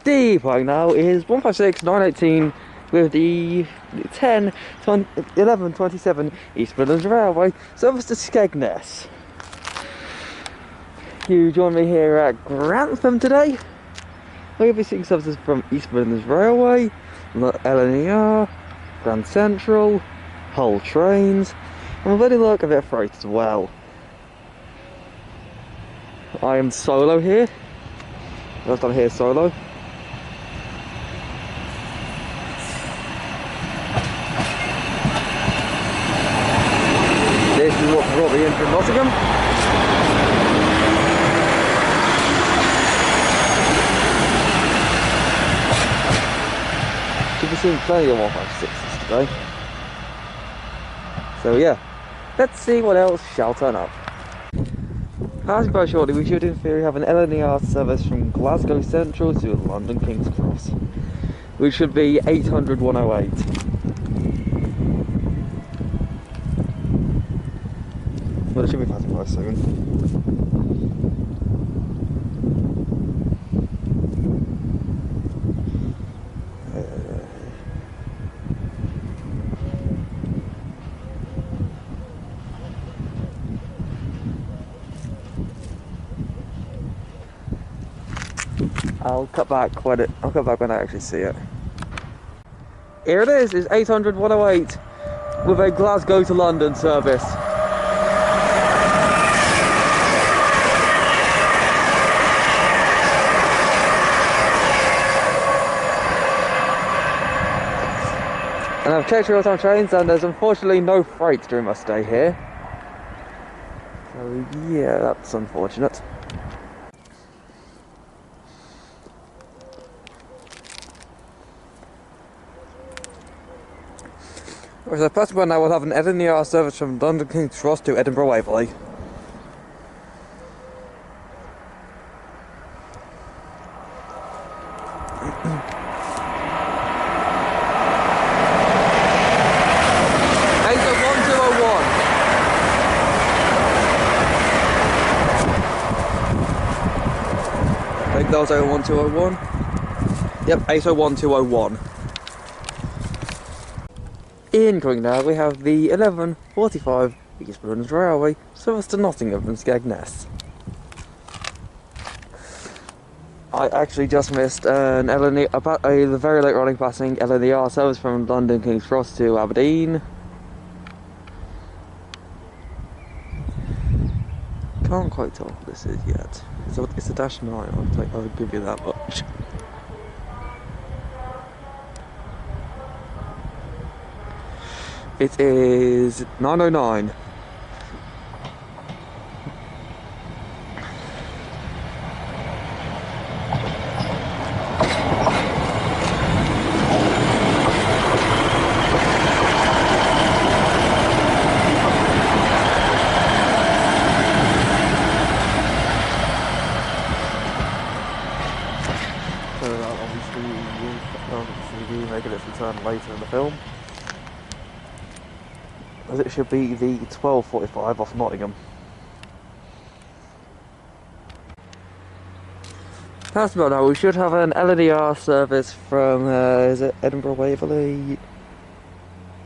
Depot now is 156,918 with the 10, 20, 11, 27 East Midlands Railway service to Skegness. You join me here at Grantham today. We'll be seeing services from East Midlands Railway, LNER, Grand Central, Hull Trains, and we'll really look a bit of freight as well. I am solo here. Whilst I'm here solo. This is what brought me in from Nottingham. Should be seeing plenty of 156s today. So yeah, let's see what else shall turn up. Passing by shortly, we should in theory have an LNER service from Glasgow Central to London King's Cross, which should be 800-108. But it should be passing by soon. I'll cut back when I actually see it. Here it is. It's 800-108 with a Glasgow to London service. And I've checked real-time trains, and there's unfortunately no freight during my stay here. So yeah, that's unfortunate. So first of all, now we'll have an Edinburgh service from London King's Cross to Edinburgh Waverley. I think that was 01201. Yep, 801201. Incoming now, we have the 11:45 East Midlands Railway service to Nottingham from Skegness. I actually just missed an the very late running passing LNER service from London King's Cross to Aberdeen. Can't quite tell what this is yet. It's a -9, I'll give you that much. It is 9:09. So obviously we'll making its return later in the film, as it should be the 12:45 off Nottingham. Past about now, we should have an LNER service from, is it Edinburgh Waverley?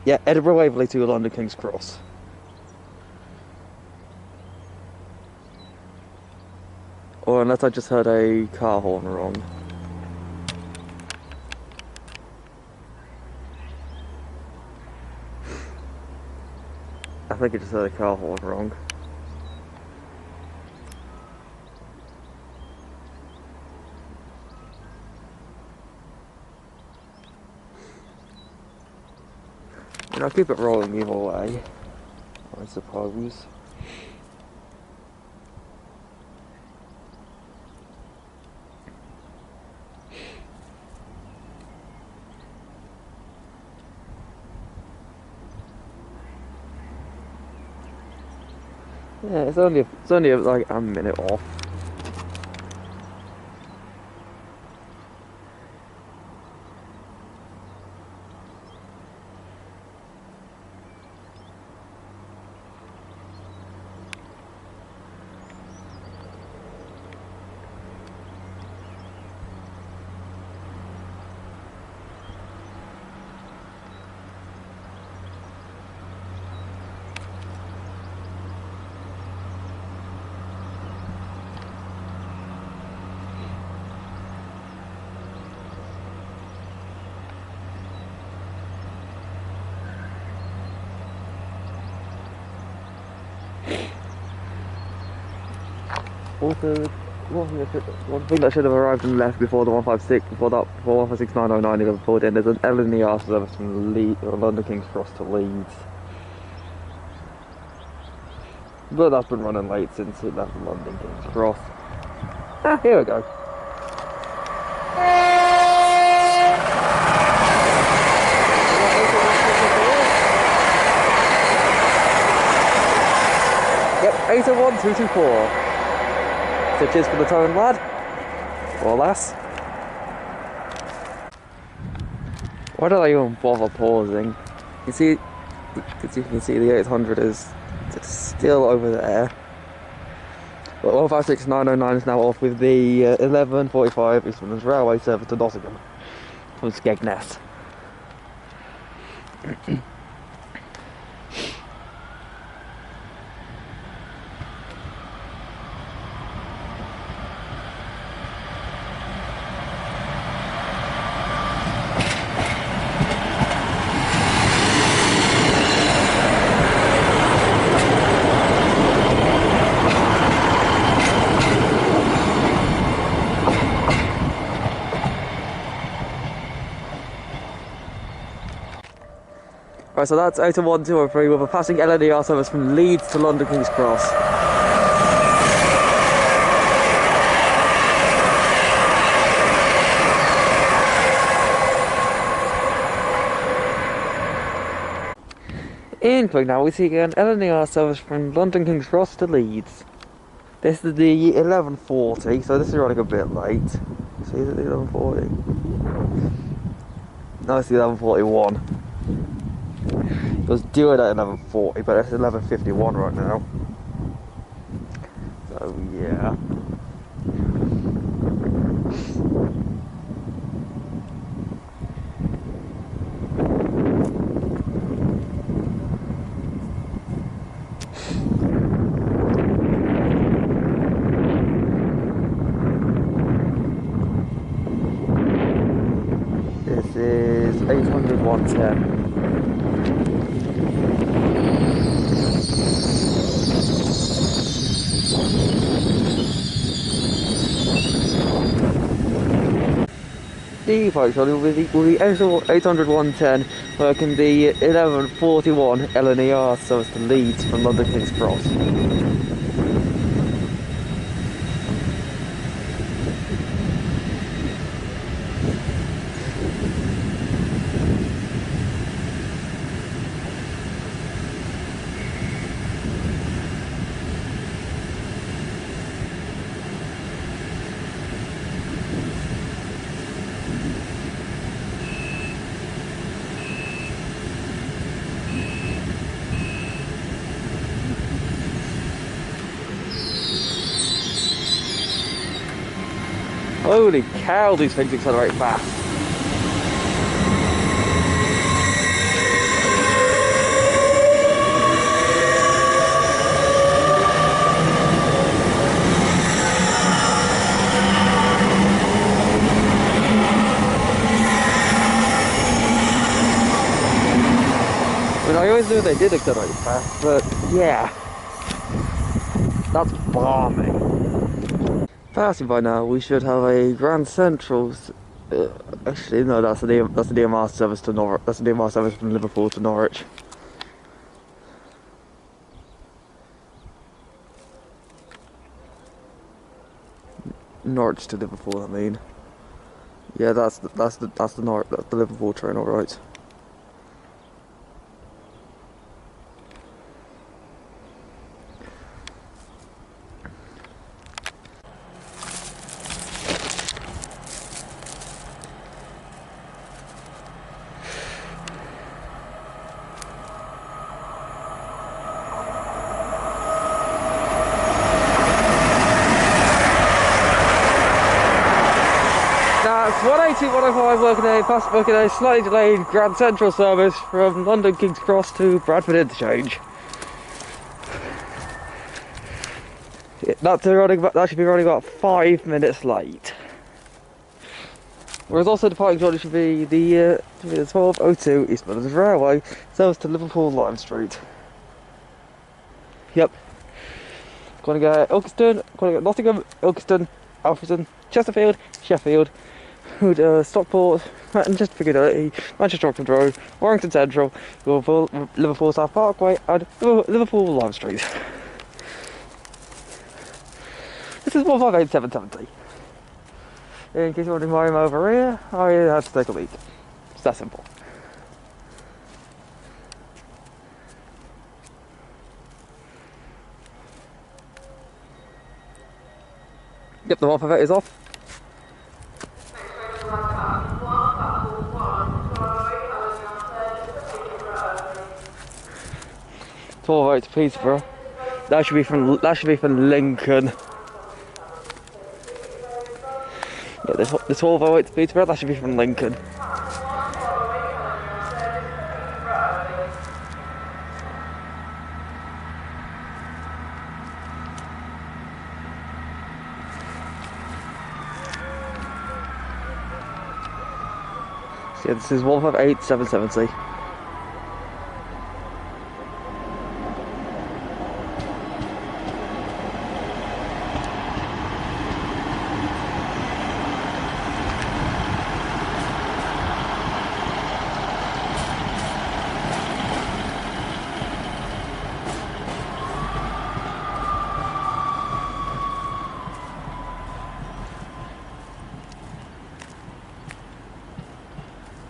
Yeah, Edinburgh Waverley to London King's Cross. Or unless I just heard a car horn wrong. I think I just heard a car horn wrong. And I'll keep it rolling either way, I suppose. Yeah, it's only like a minute off. Also, one thing that should have arrived and left before the 156, before 156909 even pulled in, there's an LNER service from London King's Cross to Leeds. But that's been running late since it left London King's Cross. Ah, here we go. Yep, 801224. So cheers for the tone, lad. Or lass. Why don't I even bother pausing? You see, as you can see, the 800 is still over there. But 156909 is now off with the 1145 East Midlands Railway service to Nottingham from Skegness. Right, so that's 81203 with a passing LNER service from Leeds to London King's Cross. Incoming now, we see an LNER service from London King's Cross to Leeds. This is the 1140, so this is running a bit late. See, is it the 1140? No, it's the 1141. It was due at 1140, but it's 1151 right now. So yeah. This is 800 110. The bike trolley will be 800 110, working the 1141 LNER service to Leeds from London King's Cross. Holy cow, these things accelerate fast. I mean, I always knew they did accelerate fast, but yeah, that's balmy. Passing by now, we should have a Grand Central. Actually, no, that's the DMR service to Norwich. That's the DMR service from Liverpool to Norwich. Norwich to Liverpool, I mean. Yeah, that's the Liverpool train, all right. That's 180, 105 working a slightly delayed Grand Central service from London King's Cross to Bradford Interchange. That should be running about 5 minutes late. Whereas also departing shortly should be the 1202 East Midlands Railway service to Liverpool Lime Street. Yep. Going to get Ilkeston, going to get Nottingham, Ilkeston, Alfreton, Chesterfield, Sheffield, Stockport, Manchester Piccadilly, Manchester Oxford Road, Warrington Central, Liverpool South Parkway, and Liverpool Lime Street. This is 158770. In case you're wondering why I'm over here, I had to take a leak. It's that simple. Yep, the 158 is off. 1208 to Peterborough. That should be from Lincoln. Yeah, this 1208 to Peterborough. That should be from Lincoln. So yeah, this is 158770.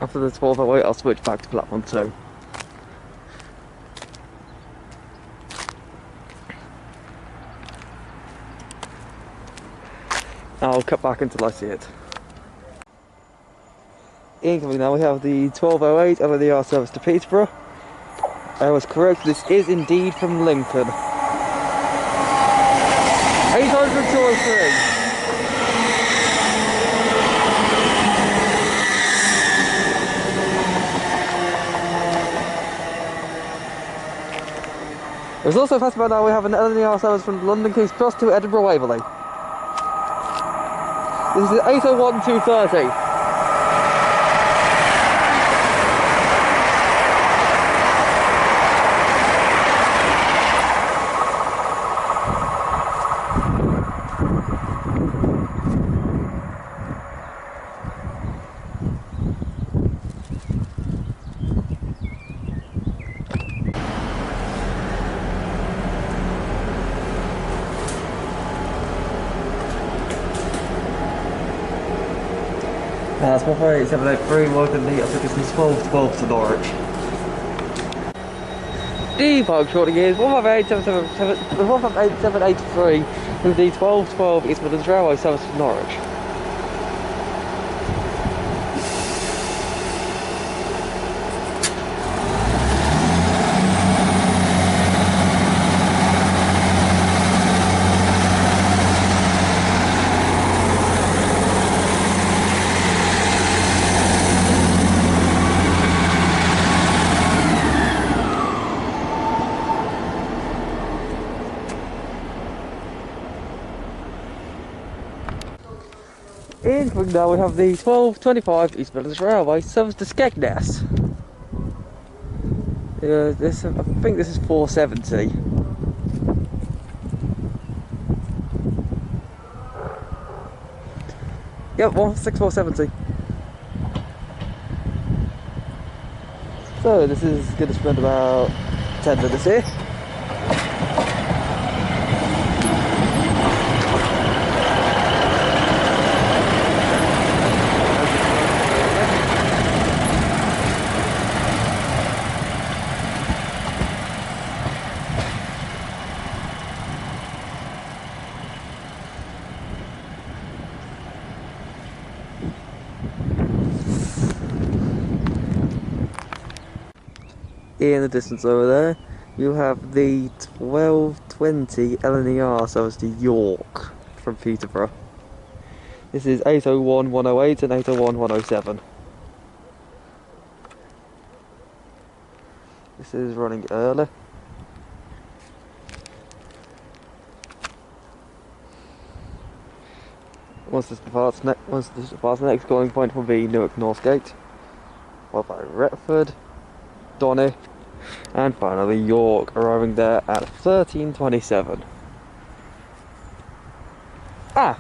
After the 1208, I'll switch back to platform 2. I'll cut back until I see it. Incoming now, we have the 1208 LNER service to Peterborough. I was correct, this is indeed from Lincoln. 803. There's also fast about now we have an LNER service from London King's Cross to Edinburgh Waverley. This is 801 230. That's 158,783, welcome to the distance 1212 to Norwich. The park shorting is 158,783 with the 1212 East Midlands Railway service to Norwich. In now we have the 1225 East Midlands Railway service to Skegness. I think this is 470. Yep, 16470. So this is going to spend about 10 minutes here. In the distance over there, you have the 1220 LNER service to York from Peterborough. This is 801 108 and 801 107. This is running early. Once this departs, the next calling point will be Newark Northgate, followed by Retford, and finally York, arriving there at 13:27. Ah!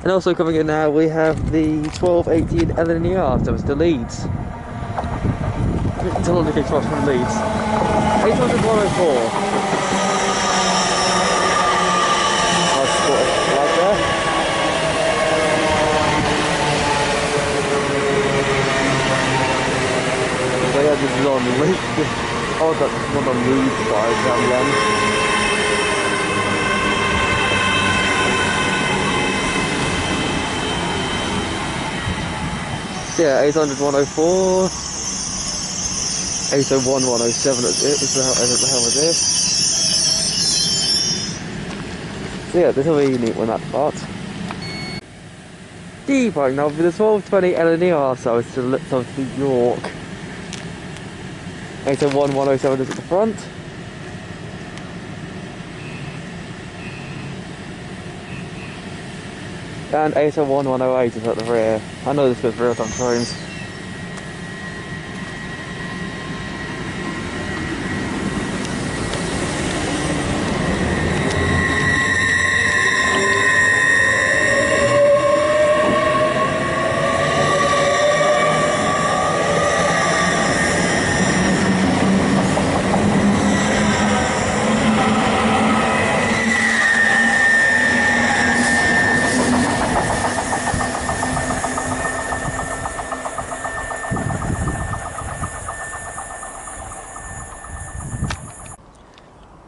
And also coming in now, we have the 1218 LNER service to Leeds. To London King's Cross from Leeds. 800 104. I'll spot it right there. So yeah, this is on Leeds. Oh, that's not on Leeds side down the end. Yeah, 800 104. 801 107 is it, is the hell is this. So yeah, this will be neat when that part. Departing now for the 1220 LNER service to York. 801 107 is at the front. And 801 108 is at the rear. I know this goes real-time trains.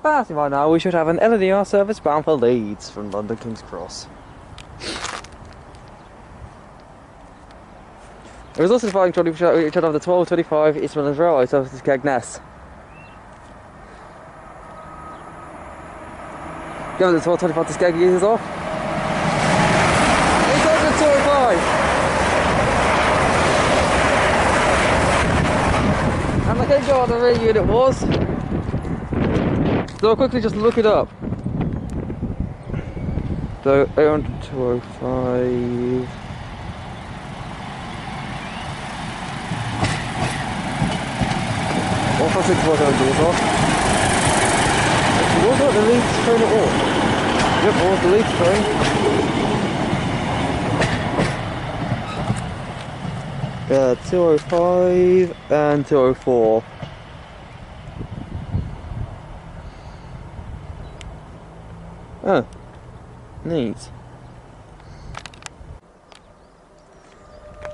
Passing by now, we should have an LNER service bound for Leeds from London King's Cross. It was also defining trolley, we should have the 1225 East Midlands Railway service to Skegness. Give the 1225 to Skegness is off. 800 205. And I can't go on the rear unit was. So I'll quickly just look it up. So 800 205. What for 6 what I do is off. Was that the Leeds train at all? Yep, it was the Leeds train. Yeah, 205 and 204. Oh, neat.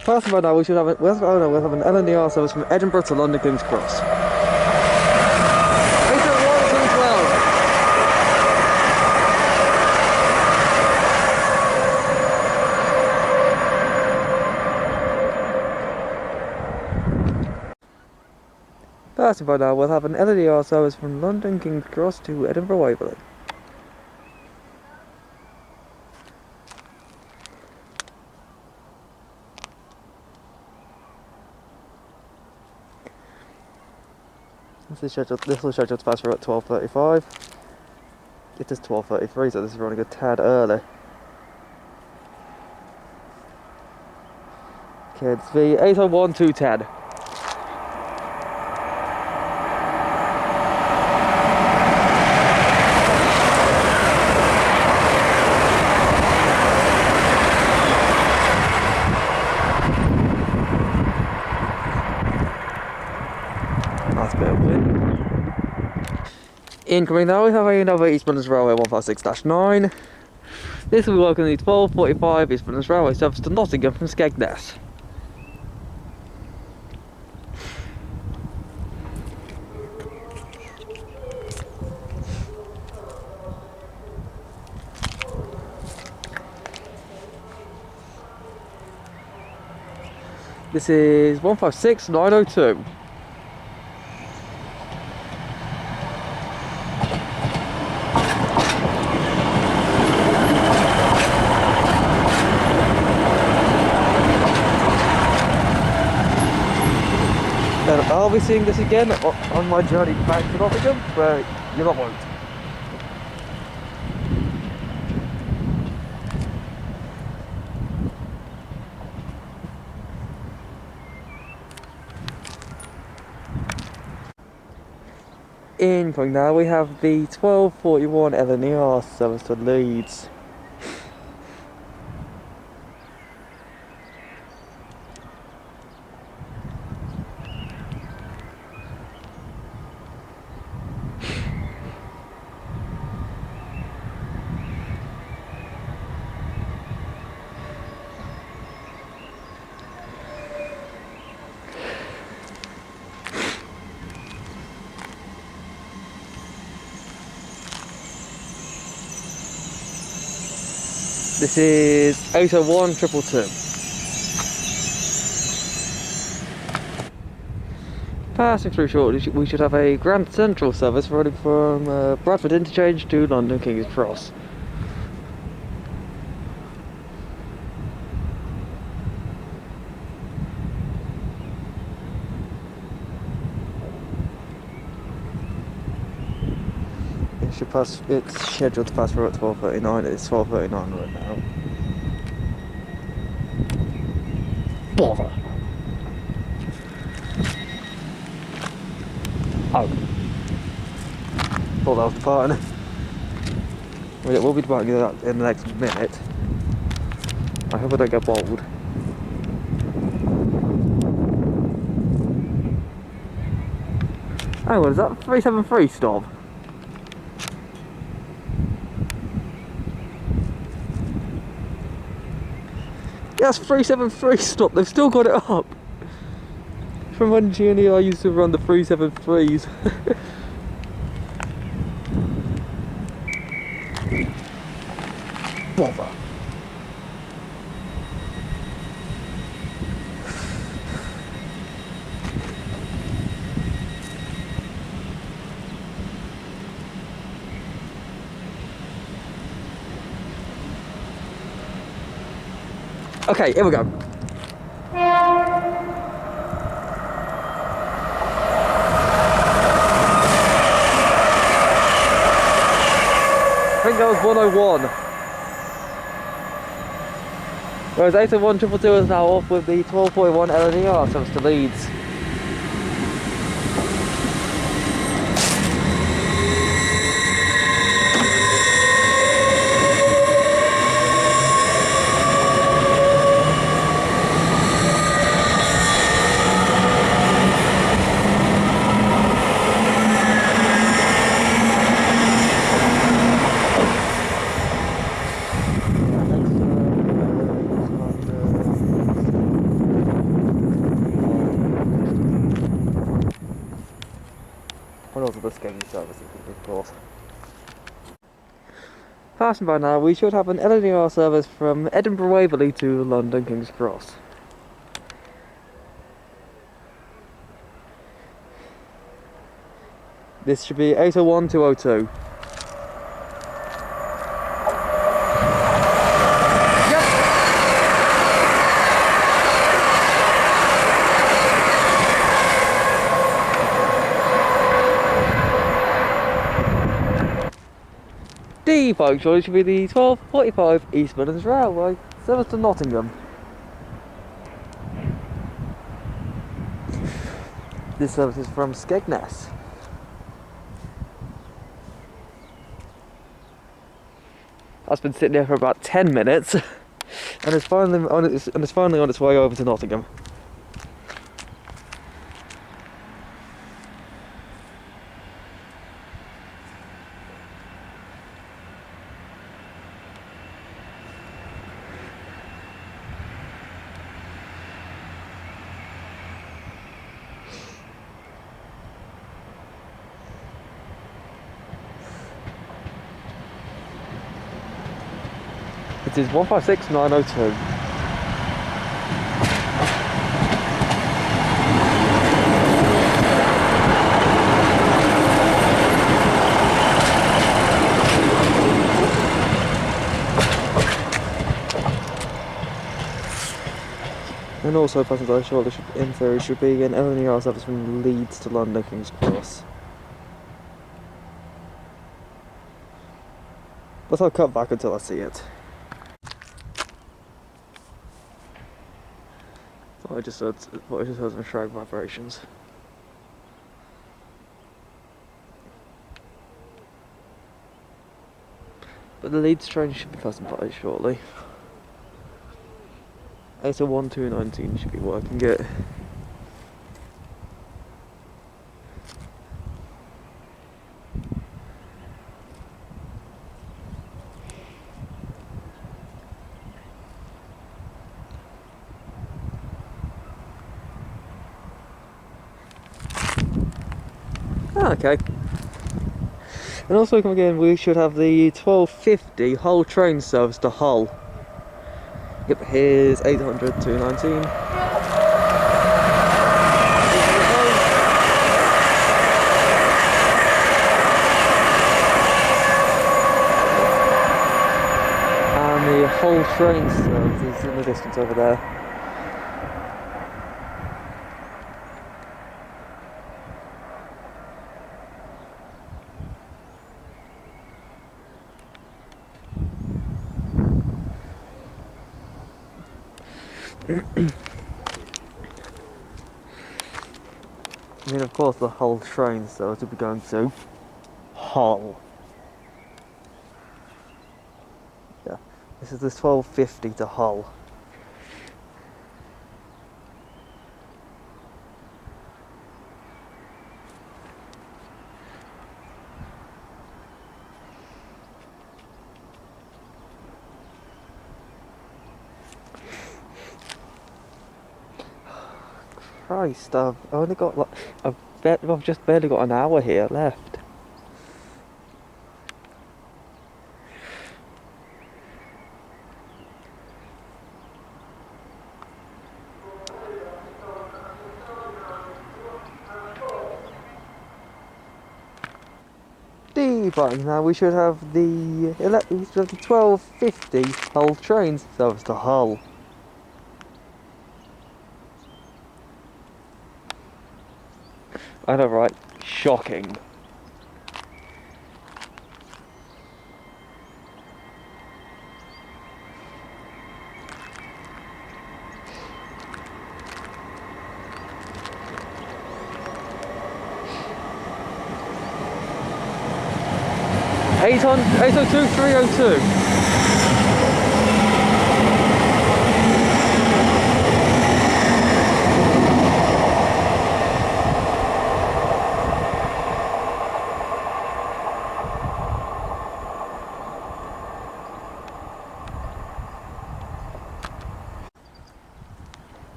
Passing by now, we should have we'll have an LNER service from Edinburgh to London King's Cross. 801 Passing by now, we'll have an LNER service from London King's Cross to Edinburgh Waverley. This will schedule to pass through at 12:35. It is 12:33, so this is running a tad early. Okay, it's the 801 210. That's a bit of wind. Incoming now, we have another East Midlands Railway 156-9. This will be working the 12:45 East Midlands Railway service to Nottingham from Skegness. This is 156-902. And I'll be seeing this again on my journey back to Nottingham, where you lot won't. Incoming now, we have the 12:41 LNER service to Leeds. This is 801 222. Passing through shortly, we should have a Grand Central service running from Bradford Interchange to London King's Cross. It's scheduled to pass through at 12:39. It's 12:39 right now. Bother! Oh. Thought that was departing. We'll be departing in the next minute. I hope I don't get bowled. Hang on, is that 373 stop? Yes, 373 stop, they've still got it up. From when GNE used to run the 373s. Bother. Okay, here we go. I think that was 101. Whereas 801 222 is now off with the 12.1 LNER service to Leeds. And also the Skegness services, of course. Passing by now, we should have an LNER service from Edinburgh Waverley to London King's Cross. This should be 801 202. The punctual should be the 12:45 East Midlands Railway service to Nottingham. This service is from Skegness. That's been sitting there for about 10 minutes, and it's finally on its way over to Nottingham. It is 156902. And also, passenger shortly in theory should be an LNER service from Leeds to London King's Cross. But I'll cut back until I see it. I just heard some shrag vibrations. But the Leeds train should be passing by shortly. 801 219 should be working it. Okay. And also again, we should have the 12:50 Hull train service to Hull. Yep, here's 800 to 19. And the whole train service is in the distance over there. I mean, of course, the whole train service will be going to Hull. Yeah, this is the 12:50 to Hull. Christ, I've only got like I've just barely got an hour here left. But now we should have the 12:50 Hull train service to Hull. I know, right? Shocking. Eight on 802 302.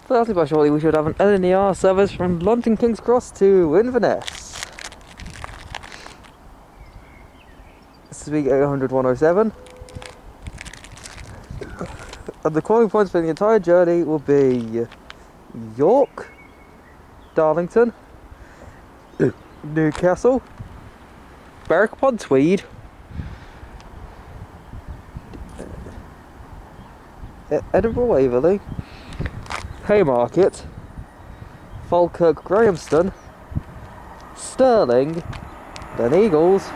Firstly, by shortly, we should have an LNER service from London King's Cross to Inverness. This will be 800 107. And the calling points for the entire journey will be York, Darlington, Newcastle, Berwick-upon-Tweed, Edinburgh Waverley, Haymarket, Falkirk Grahamston, Stirling, then Eagles,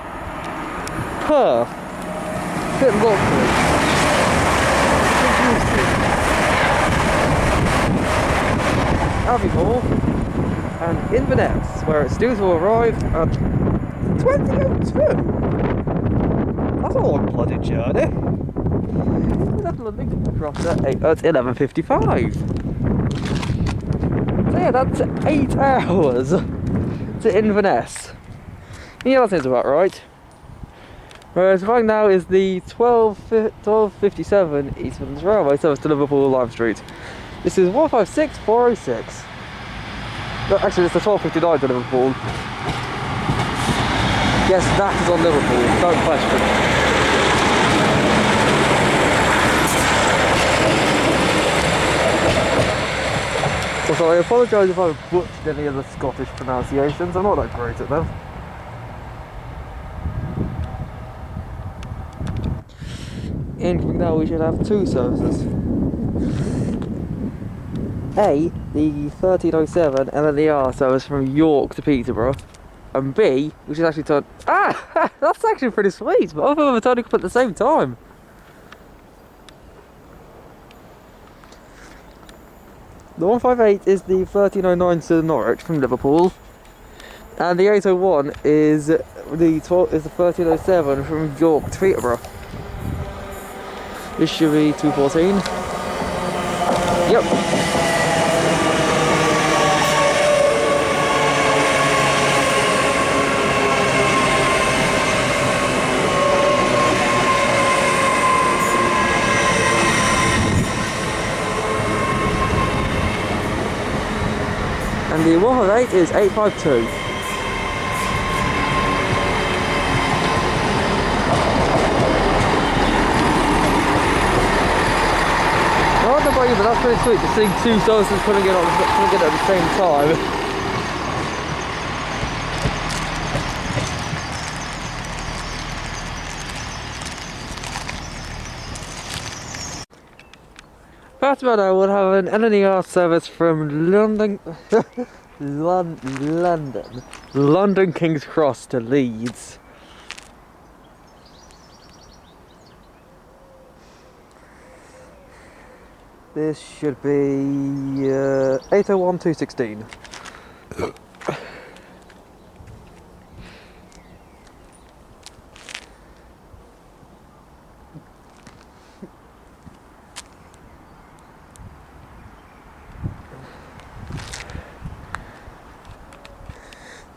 Perth, Pitlochry, Aviemore, and Inverness, where it's due to arrive at 2002. That's a long bloody journey. That's London Cross at 11:55. So yeah, that's 8 hours to Inverness. Yeah, that seems about right. Whereas right now is the 12:57 East Midlands Railway service to Liverpool Lime Street. This is 156406. No, actually, it's the 12:59 to Liverpool. Yes, that is on Liverpool, don't question. Also, I apologise if I've butchered any of the Scottish pronunciations, I'm not that great at them. In now we should have two services. A, the 1307 LNER service from York to Peterborough, and B, which is actually turned. That's actually pretty sweet, but both of them are turning up at the same time. The 158 is the 1309 to Norwich from Liverpool, and the 801 is the 1307 from York to Peterborough. This should be 214. Yep. And the 158 is 852. about you, but that's pretty sweet to see two services putting it at the same time. Perhaps about I would have an LNER service from London, London King's Cross to Leeds. This should be 801-216.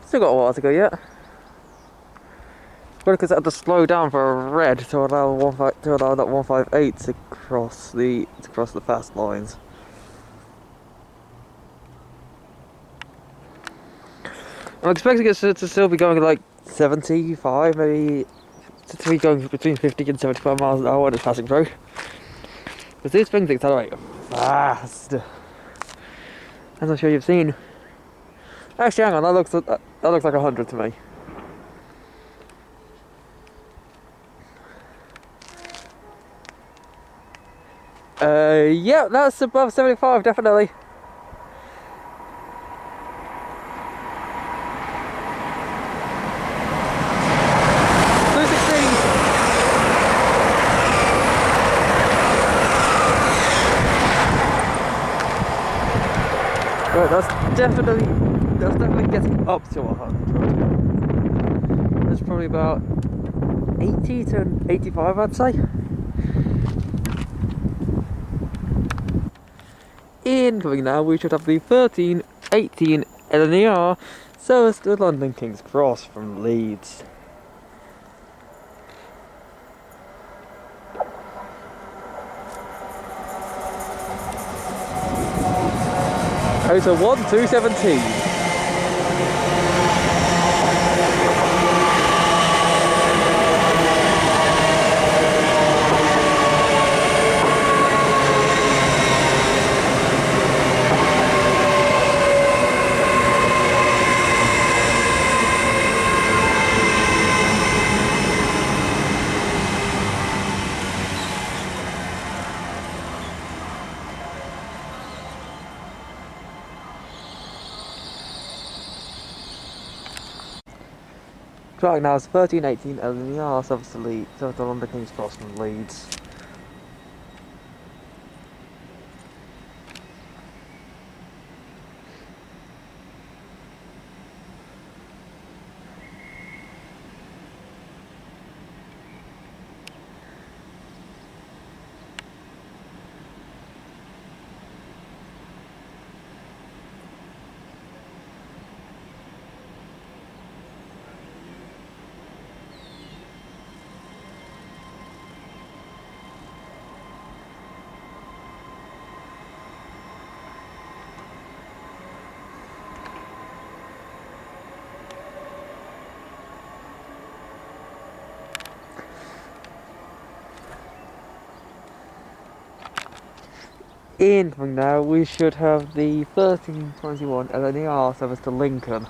Still got a while to go yet. Well, because I had to slow down for a red to allow that 158 to cross the fast lines. I'm expecting it to still be going like 75, maybe to be going between 50 and 75 miles an hour when it's passing through. Because these things accelerate fast, as I'm sure you've seen. Actually, hang on, that looks like 100 to me. Yeah, that's above 75, definitely. Right, that's definitely getting up to 100. That's probably about 80 to 85, I'd say. Incoming now, we should have the 1318 LNER service to London King's Cross from Leeds. Total 1217. Track now is 1318 LNER service to Leeds, service to London King's Cross from Leeds. Incoming now, we should have the 1321 LNER service to Lincoln.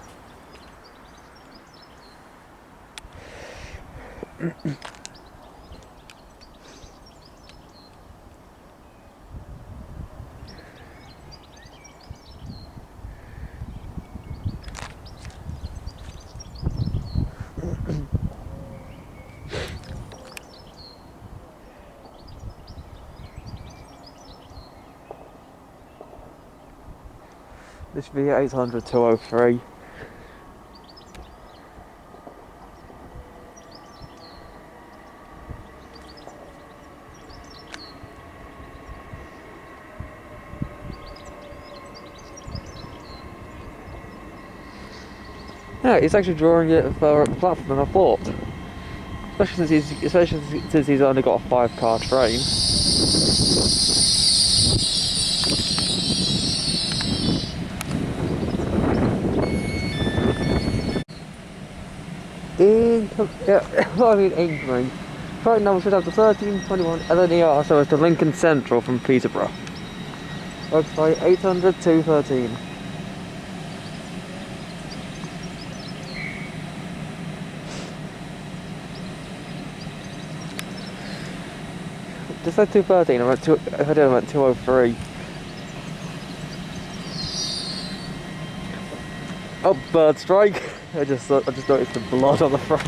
This should be 800-203. Yeah, it's actually drawing it further up the platform than I thought. Especially since he's only got a 5-car train. Incoming. Right now we should have the 1321 LNER service to Lincoln Central from Peterborough. Works by 800 213. Just said 213. I went two. I did. I went 203. Oh, bird strike! I just noticed the blood on the front.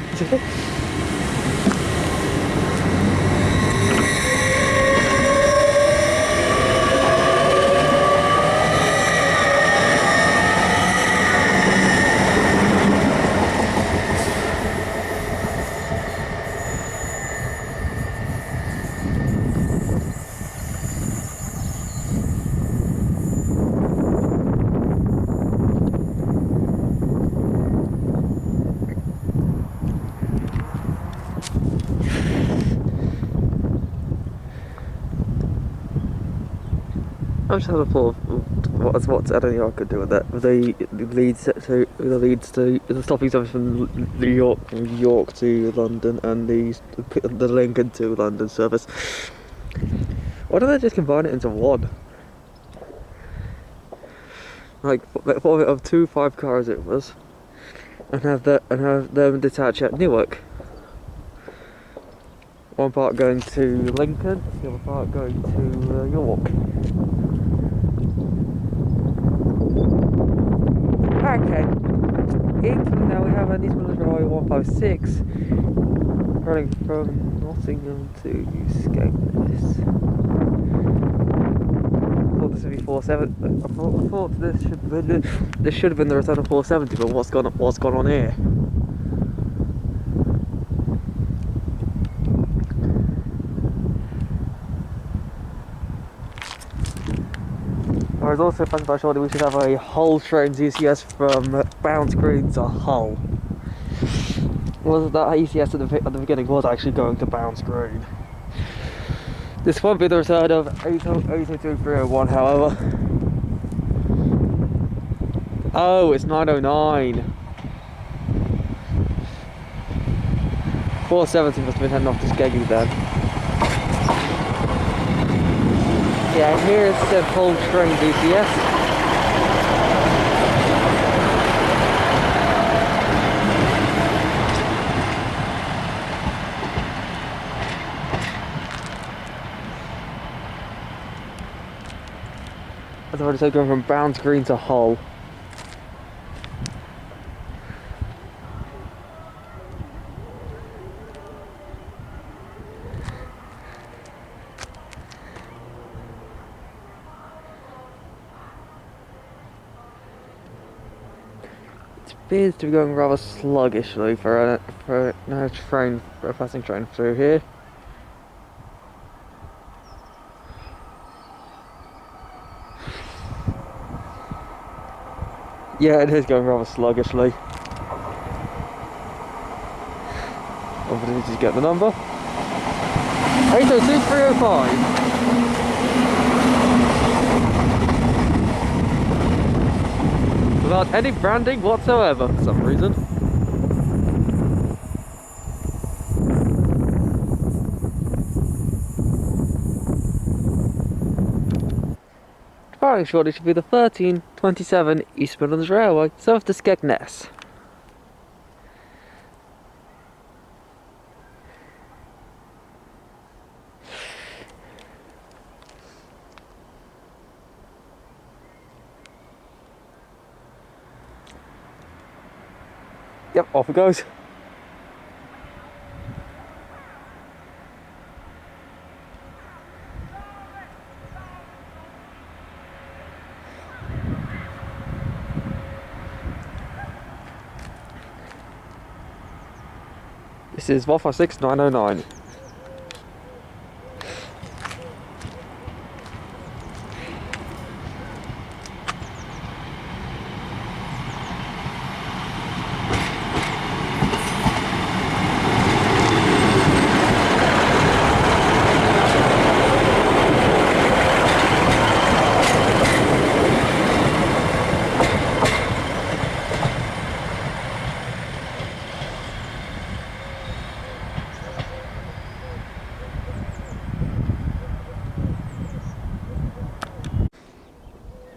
I'm just having a thought of what's Edinburgh could do with that. The stopping service from New York to London, and the Lincoln to London service. Why don't they just combine it into one? Like of 2 5-cars it was, and have them detach at Newark. One part going to Lincoln, the other part going to York. Okay, now we have an Eastbourne Railway 156 running from Nottingham to Skegness. I thought this would be 470. I thought this should have been the return of 470, but what's gone on here? I was also passing by shortly we should have a Hull train ECS from Bounce Green to Hull. Was that ECS at the beginning was actually going to Bounce Green. This won't be the return of 802301, however. Oh, it's 909. 470 must have been heading off to Skegness then. Yeah, here's the Hull train DCS. I've already said going from Bounce Green to Hull. Appears to be going rather sluggishly for a passing train through here. Yeah, it is going rather sluggishly. Opportunity to get the number. 802305. Without any branding whatsoever for some reason. Departing shortly should be the 1327 East Midlands Railway, south to Skegness. Yep, off it goes. This is 156909.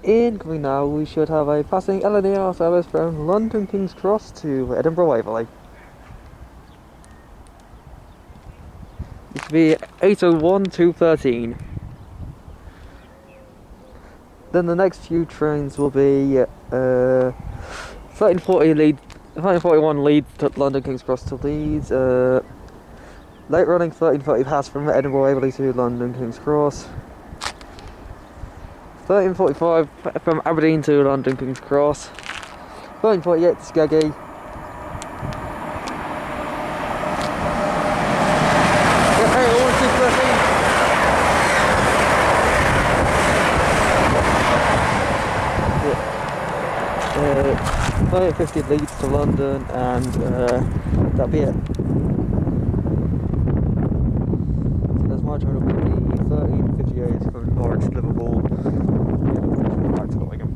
Incoming now, we should have a passing LNER service from London King's Cross to Edinburgh Waverley. It should be 8:01 to 13. Then the next few trains will be 1341 Leeds to London King's Cross to Leeds, late running 1340 pass from Edinburgh Waverley to London King's Cross, 1345 from Aberdeen to London King's Cross, 1348 to Skeggy, yeah, 1350 Leeds to London, and that'll be it. So that's my train will be 1358 from Norwich to Liverpool. Back to Nottingham.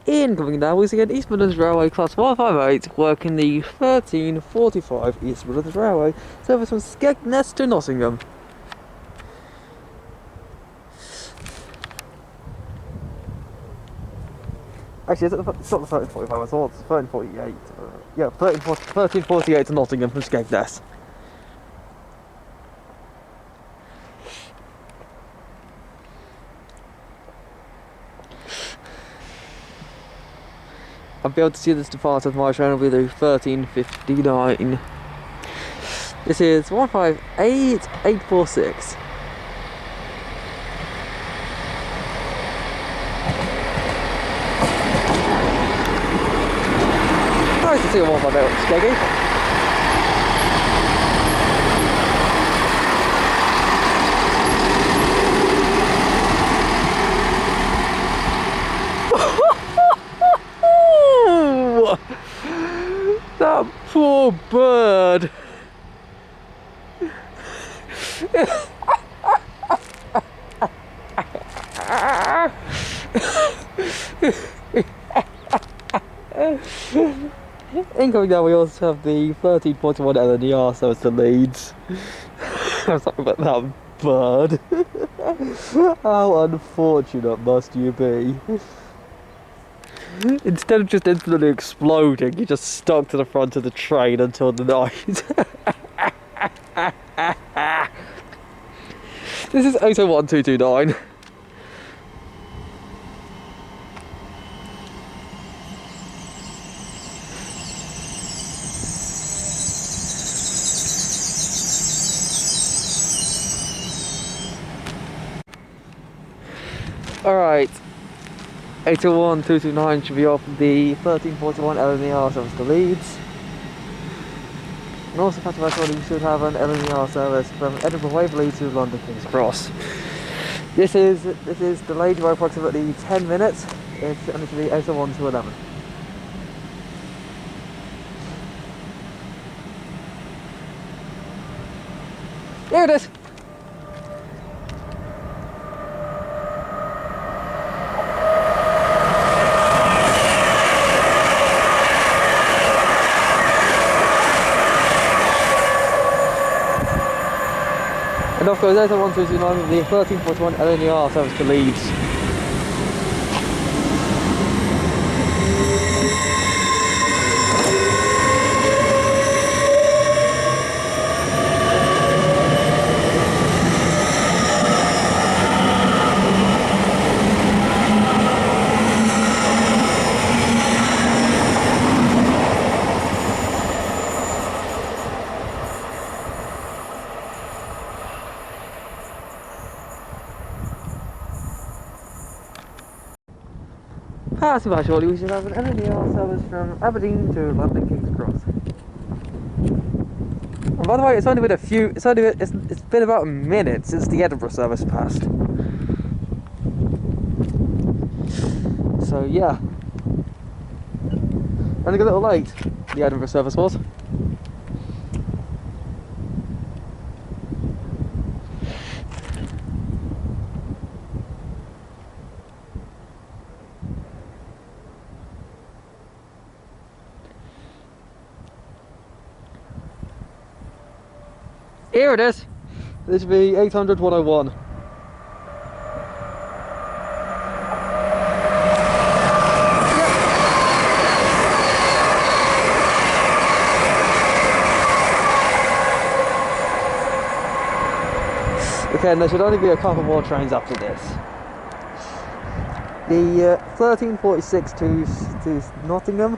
Incoming now is again East Midlands Railway Class 158, working the 1345 East Midlands Railway service from Skegness to Nottingham. Actually, it's not the 1345, I thought it's 1348. Yeah, 1348 to Nottingham from Skegness. I'll be able to see this depart of my train will be the 1359. This is 158846. Nice to see one by there, Skeggy. That poor bird. Incoming now, we also have the 1341 LNER service to Leeds. I'm sorry about that bird. How unfortunate must you be? Instead of just instantly exploding, you just stuck to the front of the train until the night. This is 801229. Alright, 801229 should be off the 1341 LNER service to Leeds. And also, Patrick, we should have an LNER service from Edinburgh Waverley to London King's Cross. This is delayed by approximately 10 minutes. It's only to be 8:01 to 11. Here it is! And off goes 81229 with the 1341 LNER service to Leeds. Passing by shortly, we should have an LNER service from Aberdeen to London King's Cross. And by the way, it's been about a minute since the Edinburgh service passed. So yeah, running a little late, the Edinburgh service was. Here it is. This will be 800 101. Okay, and there should only be a couple more trains after this. The 1346 to Nottingham,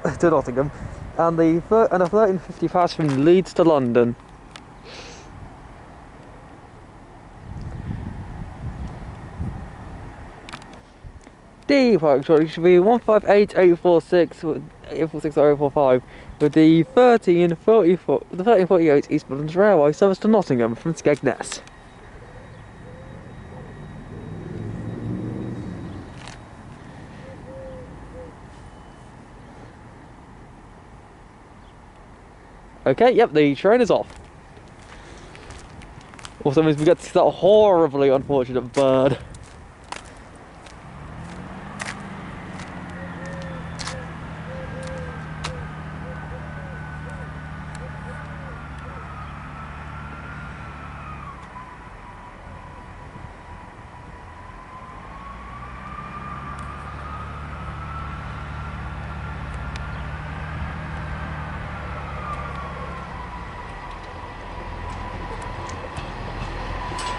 and a 1350 fast from Leeds to London. The park shortly should be 158846 or 045 with the 1348 East Midlands Railway service to Nottingham from Skegness. Okay, yep, the train is off. Also means we get to see that horribly unfortunate bird.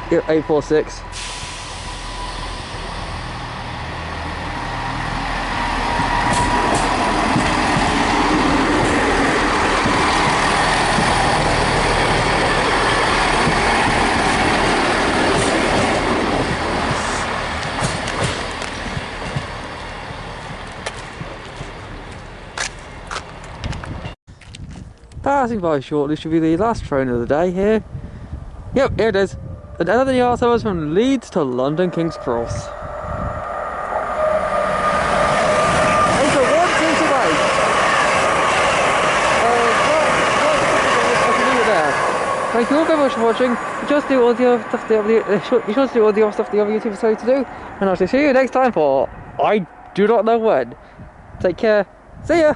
Yep, 846. Passing by shortly should be the last train of the day here. Yep, here it is. An LNER service from Leeds to London King's Cross. Also, one seat away. Thank you all very much for watching. You just do all the other stuff the other YouTubers tell you to do, and I shall see you next time for I do not know when. Take care. See ya.